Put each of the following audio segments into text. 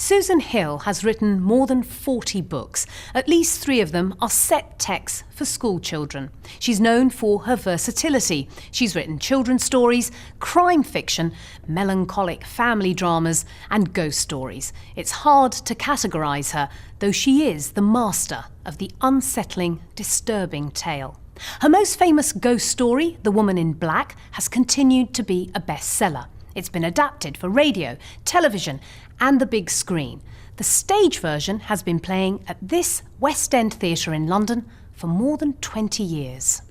Susan Hill has written more than 40 books. At least 3 of them are set texts for school children. She's known for her versatility. She's written children's stories, crime fiction, melancholic family dramas and ghost stories. It's hard to categorise her, though she is the master of the unsettling, disturbing tale. Her most famous ghost story, The Woman in Black, has continued to be a bestseller. It's been adapted for radio, television and the big screen. The stage version has been playing at this West End theatre in London for more than 20 years.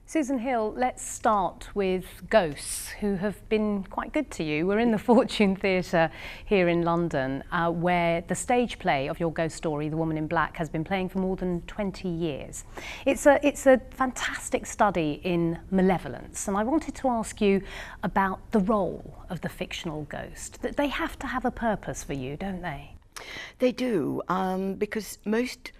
Susan Hill, let's start with ghosts who have been quite good to you. We're in the Fortune Theatre here in London, where the stage play of your ghost story, The Woman in Black, has been playing for more than 20 years. It's a fantastic study in malevolence, and I wanted to ask you about the role of the fictional ghost. That they have to have a purpose for you, don't they? They do, because most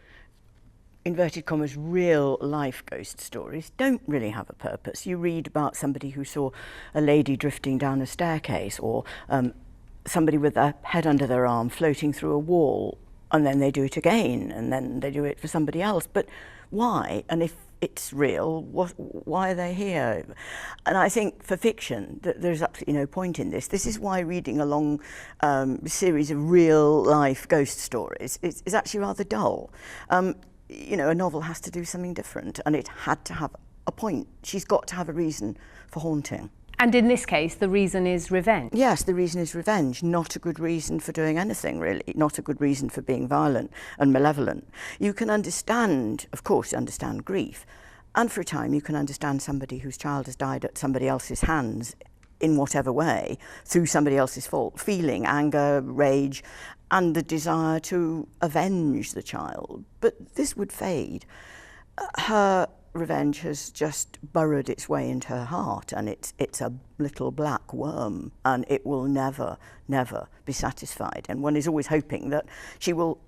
inverted commas real life ghost stories don't really have a purpose. You read about somebody who saw a lady drifting down a staircase, or somebody with their head under their arm floating through a wall, and then they do it again, and then they do it for somebody else. But why? And if it's real, why are they here? And I think for fiction, there's absolutely no point in this. This is why reading a long series of real life ghost stories is actually rather dull. You know, a novel has to do something different, and it had to have a point. She's got to have a reason for haunting. And in this case, the reason is revenge. Yes, the reason is revenge, not a good reason for doing anything, really, not a good reason for being violent and malevolent. You can understand, of course, understand grief, and for a time you can understand somebody whose child has died at somebody else's hands in whatever way, through somebody else's fault, feeling anger, rage, and the desire to avenge the child. But this would fade. Her revenge has just burrowed its way into her heart, and it's a little black worm, and it will never, never be satisfied. And one is always hoping that she will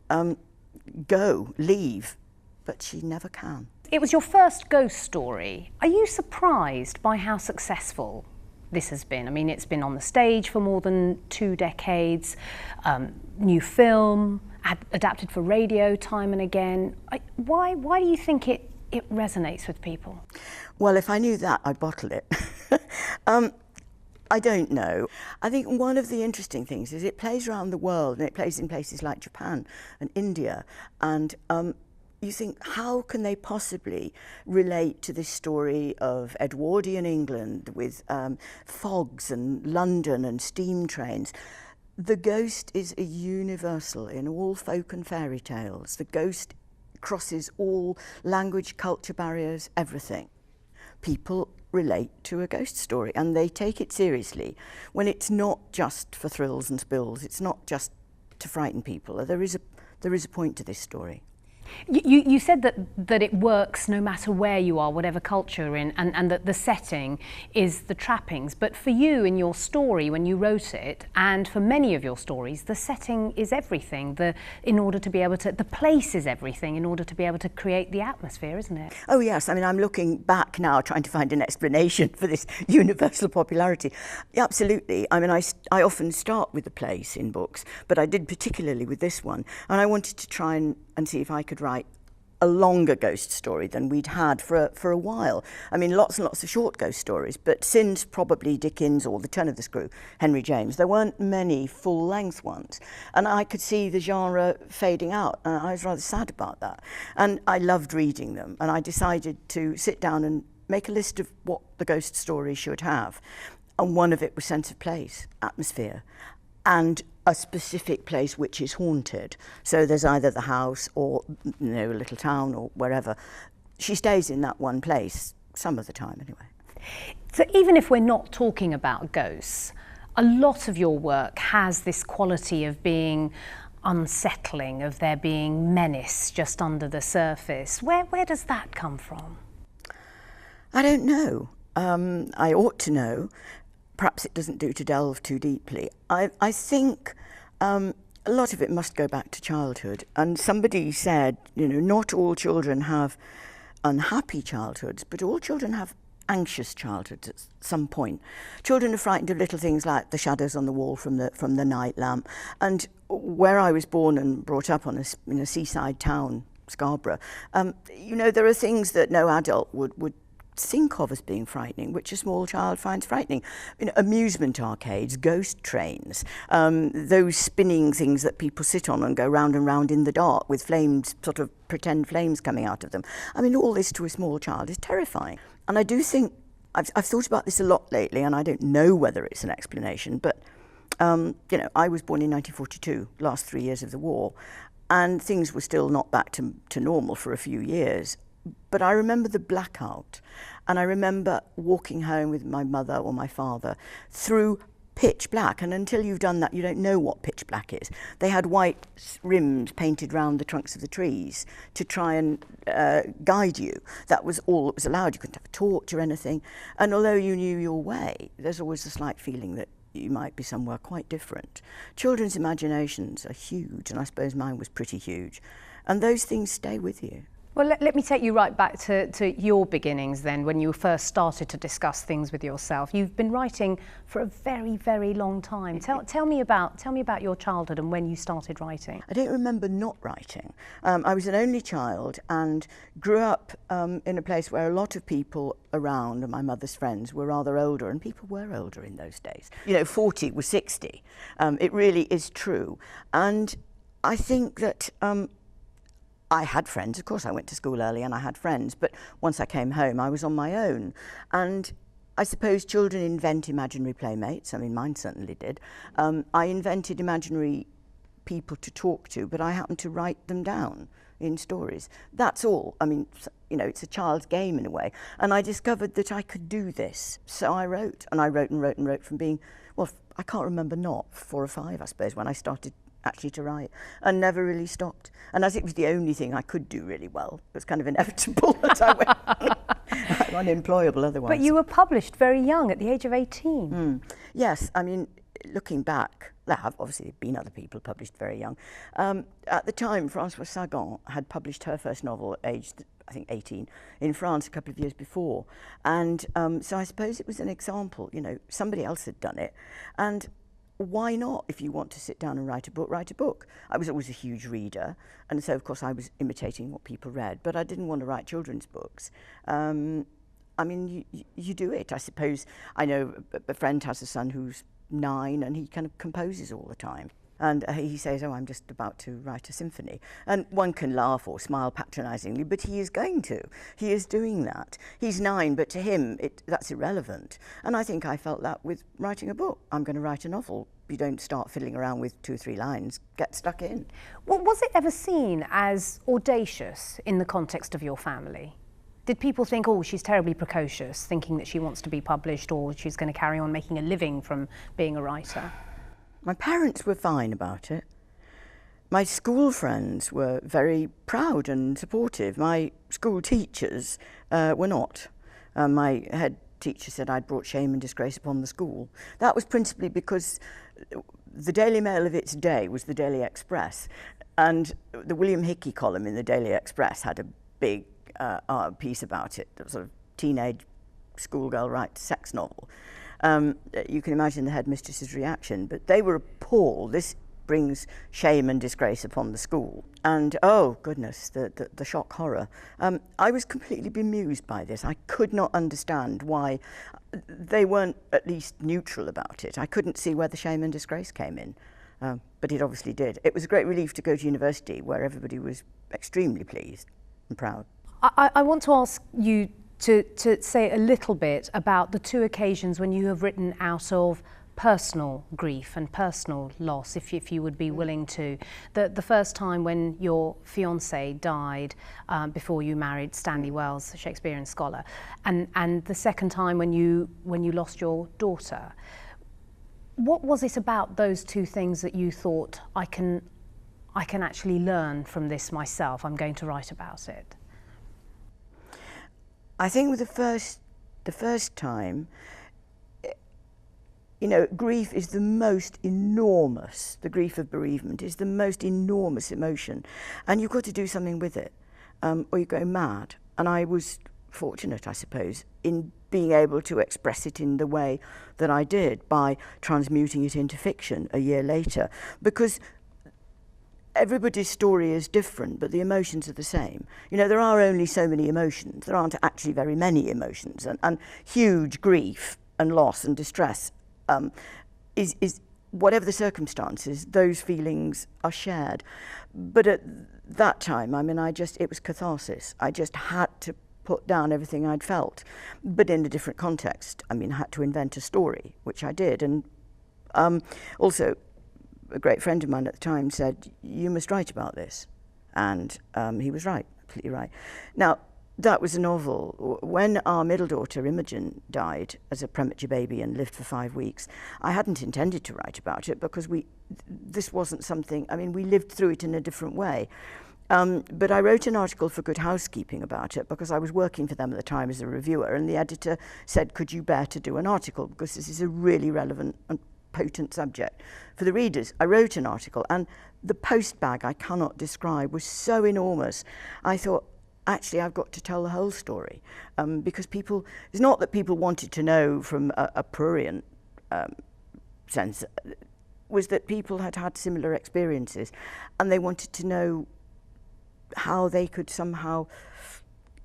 leave, but she never can. It was your first ghost story. Are you surprised by how successful this has been? I mean, it's been on the stage for more than 2 decades, new film, adapted for radio time and again. Why do you think it resonates with people? Well, if I knew that, I'd bottle it. I don't know. I think one of the interesting things is it plays around the world, and it plays in places like Japan and India, and you think, how can they possibly relate to this story of Edwardian England with fogs and London and steam trains? The ghost is a universal in all folk and fairy tales. The ghost crosses all language, culture barriers, everything. People relate to a ghost story, and they take it seriously when it's not just for thrills and spills. It's not just to frighten people. There is a point to this story. You said that it works no matter where you are, whatever culture you're in, and that the setting is the trappings. But for you, in your story, when you wrote it, and for many of your stories, the setting is everything. The place is everything in order to be able to create the atmosphere, isn't it? Oh yes, I mean, I'm looking back now, trying to find an explanation for this universal popularity. Yeah, absolutely. I mean, I often start with the place in books, but I did particularly with this one, and I wanted to try and see if I could write a longer ghost story than we'd had for a while. I mean, lots and lots of short ghost stories, but since probably Dickens or The Turn of the Screw, Henry James, there weren't many full-length ones. And I could see the genre fading out, and I was rather sad about that. And I loved reading them, and I decided to sit down and make a list of what the ghost story should have. And one of it was sense of place, atmosphere, and a specific place which is haunted. So there's either the house or, you know, a little town or wherever. She stays in that one place, some of the time anyway. So even if we're not talking about ghosts, a lot of your work has this quality of being unsettling, of there being menace just under the surface. Where does that come from? I don't know. I ought to know. Perhaps it doesn't do to delve too deeply. I think a lot of it must go back to childhood. And somebody said, you know, not all children have unhappy childhoods, but all children have anxious childhood at some point. Children are frightened of little things like the shadows on the wall from the night lamp. And where I was born and brought up in a seaside town, Scarborough, you know, there are things that no adult would think of as being frightening, which a small child finds frightening. You know, amusement arcades, ghost trains, those spinning things that people sit on and go round and round in the dark with flames, sort of pretend flames coming out of them. I mean, all this to a small child is terrifying. And I do think, I've thought about this a lot lately, and I don't know whether it's an explanation, but, you know, I was born in 1942, last 3 years of the war, and things were still not back to normal for a few years. But I remember the blackout, and I remember walking home with my mother or my father through pitch black, and until you've done that, you don't know what pitch black is. They had white rims painted round the trunks of the trees to try and guide you. That was all that was allowed. You couldn't have a torch or anything. And although you knew your way, there's always a slight feeling that you might be somewhere quite different. Children's imaginations are huge, and I suppose mine was pretty huge. And those things stay with you. Well, let me take you right back to your beginnings then, when you first started to discuss things with yourself. You've been writing for a very, very long time. Tell me about your childhood and when you started writing. I don't remember not writing. I was an only child and grew up in a place where a lot of people around, and my mother's friends, were rather older, and people were older in those days. You know, 40 was 60. It really is true. And I think that I had friends. Of course, I went to school early and I had friends, but once I came home, I was on my own. And I suppose children invent imaginary playmates. I mean, mine certainly did. I invented imaginary people to talk to, but I happened to write them down in stories. That's all. I mean, you know, it's a child's game in a way. And I discovered that I could do this. So I wrote, and I wrote and wrote and wrote from being, well, I can't remember, not 4 or 5, I suppose, when I started actually to write, and never really stopped. And as it was the only thing I could do really well, it was kind of inevitable that I went I'm unemployable otherwise. But you were published very young, at the age of 18. Yes, I mean, looking back, there have obviously been other people published very young. At the time, Françoise Sagan had published her first novel aged, I think, 18 in France a couple of years before. And so I suppose it was an example, you know, somebody else had done it. And why not? If you want to sit down and write a book, write a book. I was always a huge reader, and so of course I was imitating what people read, but I didn't want to write children's books. I mean, you do it, I suppose. I know a friend has a son who's 9, and he kind of composes all the time. And he says, oh, I'm just about to write a symphony. And one can laugh or smile patronisingly, but he is going to. He is doing that. He's 9, but to him, that's irrelevant. And I think I felt that with writing a book. I'm going to write a novel. You don't start fiddling around with 2 or 3 lines. Get stuck in. Well, was it ever seen as audacious in the context of your family? Did people think, oh, she's terribly precocious, thinking that she wants to be published, or she's going to carry on making a living from being a writer? My parents were fine about it. My school friends were very proud and supportive. My school teachers were not. My head teacher said I'd brought shame and disgrace upon the school. That was principally because the Daily Mail of its day was the Daily Express, and the William Hickey column in the Daily Express had a big piece about it. It was sort of teenage schoolgirl writes sex novel. You can imagine the headmistress's reaction, but they were appalled. This brings shame and disgrace upon the school. And oh goodness, the shock horror. I was completely bemused by this. I could not understand why they weren't at least neutral about it. I couldn't see where the shame and disgrace came in, but it obviously did. It was a great relief to go to university where everybody was extremely pleased and proud. I want to ask you to say a little bit about the 2 occasions when you have written out of personal grief and personal loss, if you would be willing to. The first time when your fiancé died before you married Stanley Wells, the Shakespearean scholar, and the second time when you lost your daughter. What was it about those 2 things that you thought, I can actually learn from this myself, I'm going to write about it? I think with the first time, you know, grief is the most enormous, the grief of bereavement is the most enormous emotion, and you've got to do something with it, or you go mad. And I was fortunate, I suppose, in being able to express it in the way that I did by transmuting it into fiction a year later, because everybody's story is different, but the emotions are the same. You know, there are only so many emotions. There aren't actually very many emotions, and huge grief and loss and distress is whatever the circumstances, those feelings are shared. But at that time, I mean, it was catharsis. I just had to put down everything I'd felt, but in a different context. I mean, I had to invent a story, which I did. And also, a great friend of mine at the time said, "You must write about this." And he was right, completely right. Now, that was a novel. When our middle daughter, Imogen, died as a premature baby and lived for 5 weeks, I hadn't intended to write about it because this wasn't something, I mean, we lived through it in a different way. But I wrote an article for Good Housekeeping about it because I was working for them at the time as a reviewer, and the editor said, "Could you bear to do an article? Because this is a really relevant and potent subject for the readers." I wrote an article, and the post bag I cannot describe was so enormous. I thought, actually, I've got to tell the whole story, because it's not that people wanted to know from a prurient sense, was that people had had similar experiences, and they wanted to know how they could somehow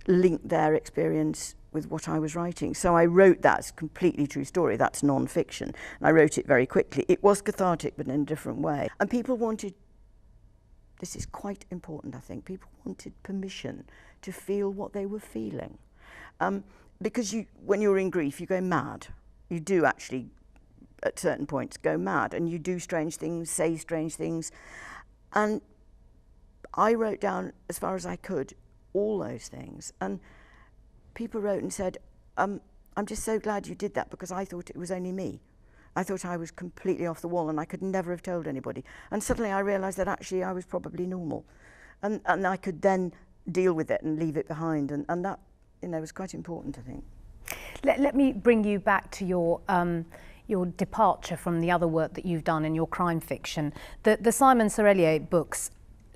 link their experience with what I was writing. So I wrote that. It's a completely true story. That's non-fiction. And I wrote it very quickly. It was cathartic, but in a different way. And people wanted, this is quite important, I think, people wanted permission to feel what they were feeling. Because when you're in grief, you go mad. You do actually, at certain points, go mad. And you do strange things, say strange things. And I wrote down, as far as I could, all those things. And people wrote and said, "I'm just so glad you did that, because I thought it was only me. I thought I was completely off the wall and I could never have told anybody." And suddenly I realised that actually I was probably normal. And I could then deal with it and leave it behind. And that, was quite important, I think. Let me bring you back to your departure from the other work that you've done in your crime fiction. The Simon Serrelier books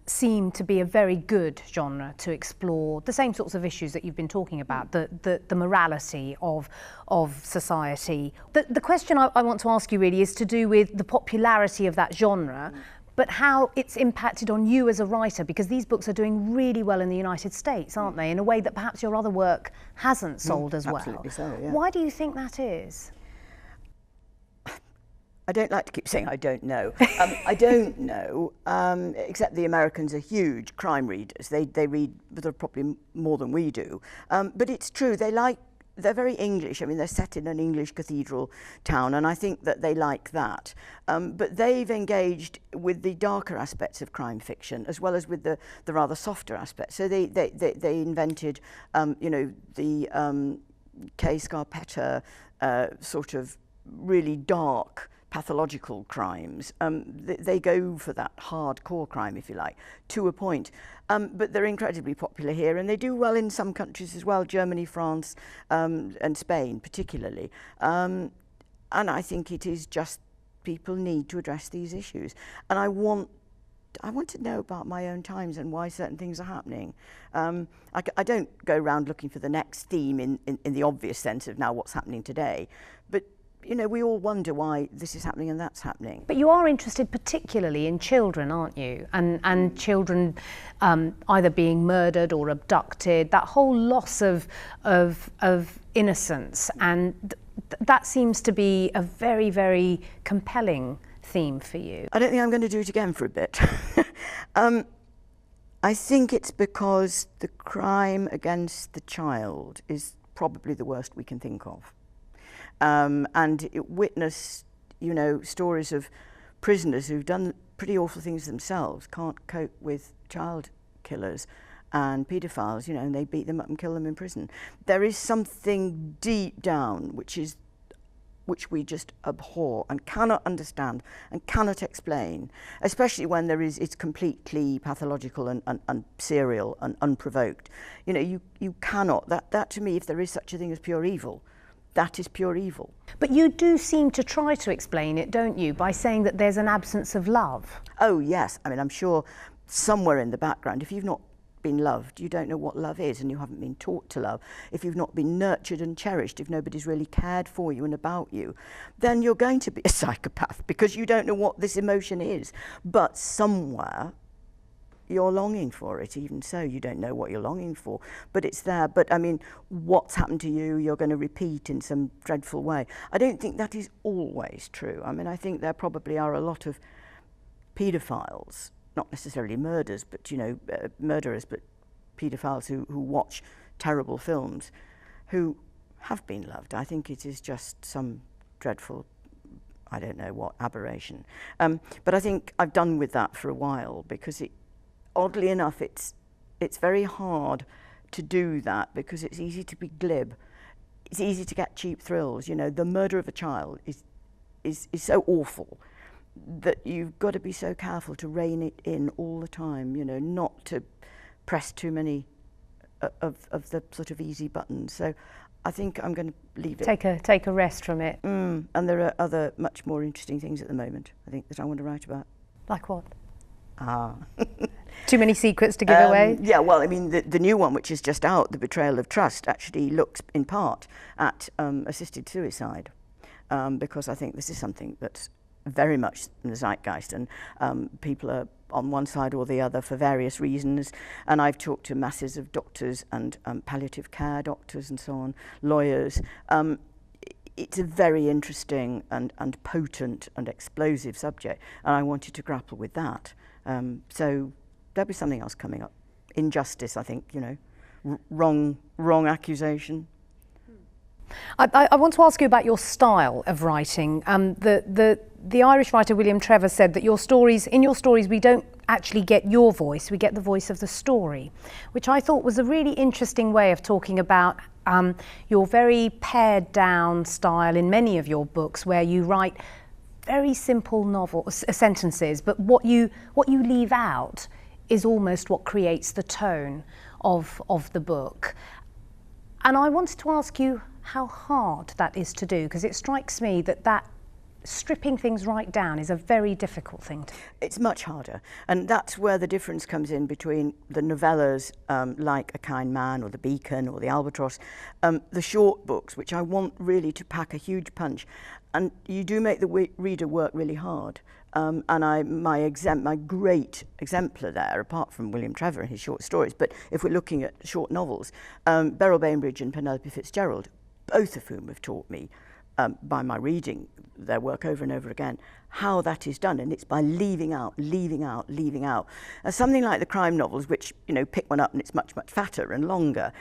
seem to be a very good genre to explore the same sorts of issues that you've been talking about, the morality of society. The question I want to ask you really is to do with the popularity of that genre, but how it's impacted on you as a writer, because these books are doing really well in the United States, aren't they, in a way that perhaps your other work hasn't sold as well. Absolutely so, yeah. Why do you think that is? I don't like to keep saying I don't know. I don't know, except the Americans are huge crime readers. They read probably more than we do. But it's true, they're very English. I mean, they're set in an English cathedral town, and I think that they like that. But they've engaged with the darker aspects of crime fiction, as well as with the rather softer aspects. So they invented, the Kay Scarpetta sort of really dark pathological crimes. They go for that hardcore crime, if you like, to a point. But they're incredibly popular here, and they do well in some countries as well, Germany, France, and Spain particularly. And I think it is just people need to address these issues. And I want to know about my own times and why certain things are happening. I don't go around looking for the next theme in the obvious sense of now what's happening today, but we all wonder why this is happening and that's happening. But you are interested particularly in children, aren't you? And children either being murdered or abducted, that whole loss of innocence. And that seems to be a very, very compelling theme for you. I don't think I'm going to do it again for a bit. I think it's because the crime against the child is probably the worst we can think of. And it witnessed, stories of prisoners who've done pretty awful things themselves, can't cope with child killers and paedophiles, and they beat them up and kill them in prison. There is something deep down which we just abhor and cannot understand and cannot explain, especially when it's completely pathological and serial and unprovoked. You cannot, that to me, if there is such a thing as pure evil, that is pure evil. But you do seem to try to explain it, don't you, by saying that there's an absence of love? Oh, yes. I mean, I'm sure somewhere in the background, if you've not been loved, you don't know what love is, and you haven't been taught to love, if you've not been nurtured and cherished, if nobody's really cared for you and about you, then you're going to be a psychopath because you don't know what this emotion is. But somewhere you're longing for it. Even so, you don't know what you're longing for, but it's there. But I mean, what's happened to you, you're going to repeat in some dreadful way. I don't think that is always true. I mean, I think there probably are a lot of paedophiles, not necessarily murderers, but murderers, but paedophiles who watch terrible films, who have been loved. I think it is just some dreadful, I don't know what, aberration. But I think I've done with that for a while, because oddly enough, it's very hard to do that, because it's easy to be glib. It's easy to get cheap thrills. The murder of a child is so awful that you've got to be so careful to rein it in all the time, not to press too many of the sort of easy buttons. So I think I'm going to leave it. Take a rest from it. And there are other much more interesting things at the moment, I think, that I want to write about. Like what? Too many secrets to give away? Yeah, well, I mean, the new one, which is just out, The Betrayal of Trust, actually looks in part at assisted suicide, because I think this is something that's very much in the zeitgeist, and people are on one side or the other for various reasons. And I've talked to masses of doctors and palliative care doctors and so on, lawyers. It's a very interesting and potent and explosive subject, and I wanted to grapple with that. So there'll be something else coming up. Injustice, I think, wrong accusation. I want to ask you about your style of writing. The Irish writer William Trevor said that in your stories we don't actually get your voice, we get the voice of the story, which I thought was a really interesting way of talking about your very pared down style in many of your books, where you write very simple sentences, but what you leave out is almost what creates the tone of the book. And I wanted to ask you how hard that is to do, because it strikes me that stripping things right down is a very difficult thing to do. It's much harder, and that's where the difference comes in between the novellas like A Kind Man or The Beacon or The Albatross, the short books, which I want really to pack a huge punch, and you do make the reader work really hard. And my great exemplar there, apart from William Trevor and his short stories, but if we're looking at short novels, Beryl Bainbridge and Penelope Fitzgerald, both of whom have taught me by my reading their work over and over again, how that is done, and it's by leaving out. Something like the crime novels, which pick one up and it's much fatter and longer.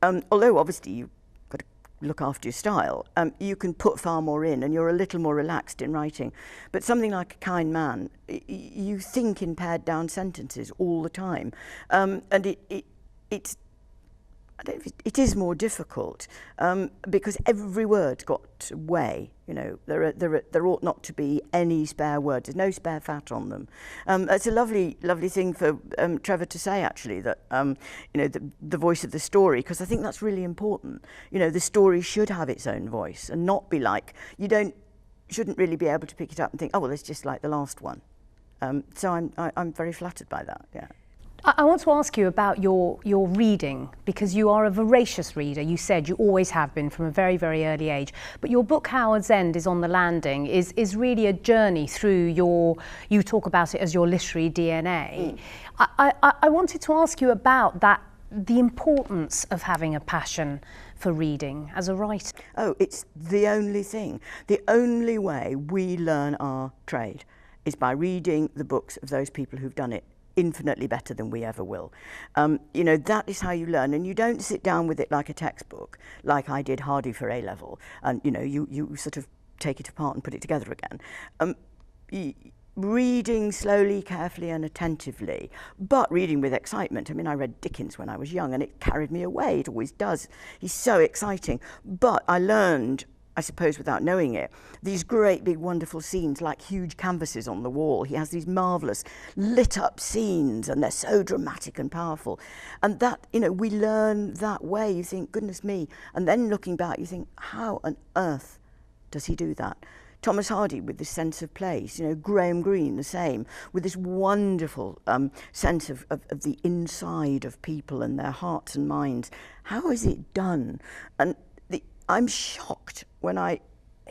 Although obviously you've got to look after your style, you can put far more in, and you're a little more relaxed in writing. But something like A Kind Man, you think in pared down sentences all the time, and it's. It is more difficult because every word's got to weigh. There ought not to be any spare words. There's no spare fat on them. It's a lovely thing for Trevor to say, actually, that the voice of the story, because I think that's really important. The story should have its own voice and not be like shouldn't really be able to pick it up and think, oh well, it's just like the last one. So I'm very flattered by that. Yeah. I want to ask you about your reading, because you are a voracious reader. You said you always have been from a very, very early age. But your book, Howard's End is on the Landing, is really a journey through you talk about it as your literary DNA. I wanted to ask you about that, the importance of having a passion for reading as a writer. Oh, it's the only thing. The only way we learn our trade is by reading the books of those people who've done it infinitely better than we ever will. That is how you learn, and you don't sit down with it like a textbook, like I did Hardy for A-level, and you sort of take it apart and put it together again. Reading slowly, carefully and attentively, but reading with excitement. I mean, I read Dickens when I was young and it carried me away. It always does. He's so exciting. But I learned, I suppose without knowing it, these great big wonderful scenes like huge canvases on the wall. He has these marvellous lit up scenes and they're so dramatic and powerful. And that, we learn that way. You think, goodness me. And then looking back, you think, how on earth does he do that? Thomas Hardy with this sense of place, you know, Graham Greene the same, with this wonderful sense of the inside of people and their hearts and minds. How is it done? And I'm shocked when I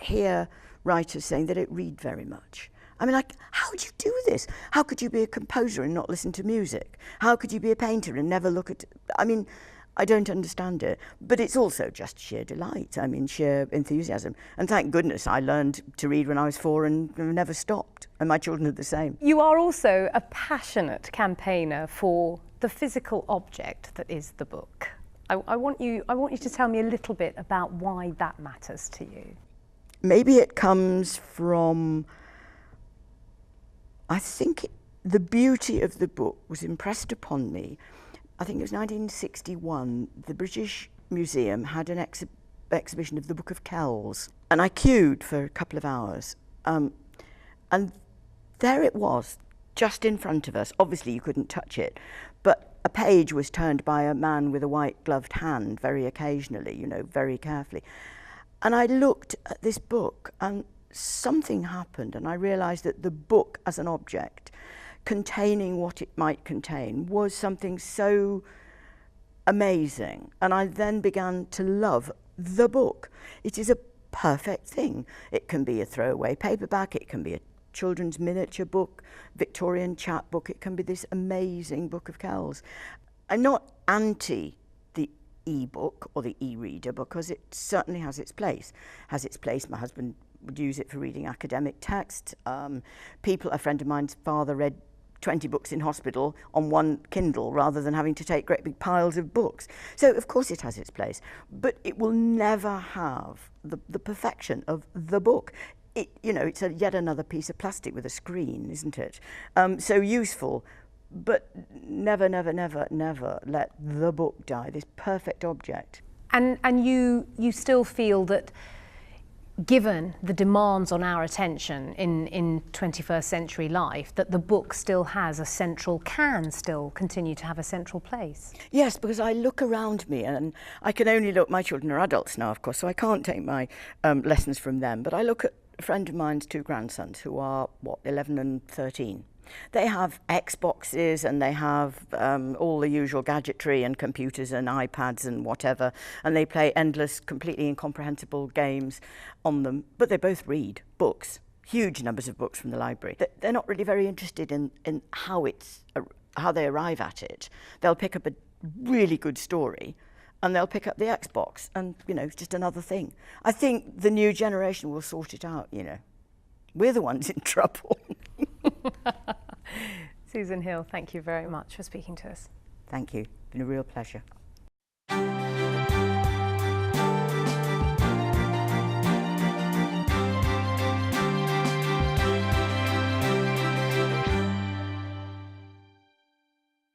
hear writers saying they don't read very much. I mean, like, how do you do this? How could you be a composer and not listen to music? How could you be a painter and never look at... I mean, I don't understand it. But it's also just sheer delight. I mean, sheer enthusiasm. And thank goodness I learned to read when I was 4 and never stopped. And my children are the same. You are also a passionate campaigner for the physical object that is the book. I want you to tell me a little bit about why that matters to you. Maybe it comes from... I think the beauty of the book was impressed upon me. I think it was 1961, the British Museum had an exhibition of the Book of Kells, and I queued for a couple of hours. And there it was, just in front of us. Obviously you couldn't touch it, but a page was turned by a man with a white gloved hand very occasionally, you know, very carefully. And I looked at this book and something happened, and I realised that the book as an object, containing what it might contain, was something so amazing. And I then began to love the book. It is a perfect thing. It can be a throwaway paperback, it can be a children's miniature book, Victorian chapbook, it can be this amazing Book of Kells. I'm not anti the e-book or the e-reader, because it certainly has its place. My husband would use it for reading academic text. A friend of mine's father read 20 books in hospital on one Kindle rather than having to take great big piles of books. So of course it has its place, but it will never have the perfection of the book. You know, it's yet another piece of plastic with a screen, isn't it? So useful, but never, never, never, never let the book die, this perfect object. And you still feel that, given the demands on our attention in 21st century life, that the book still can still continue to have a central place? Yes, because I look around me, and I can only look, my children are adults now, of course, so I can't take my lessons from them, but I look at a friend of mine's 2 grandsons who are, 11 and 13. They have Xboxes and they have all the usual gadgetry and computers and iPads and whatever, and they play endless, completely incomprehensible games on them. But they both read books, huge numbers of books from the library. They're not really very interested in how they arrive at it. They'll pick up a really good story and they'll pick up the Xbox, and, you know, it's just another thing. I think the new generation will sort it out, you know. We're the ones in trouble. Susan Hill, thank you very much for speaking to us. Thank you. It's been a real pleasure.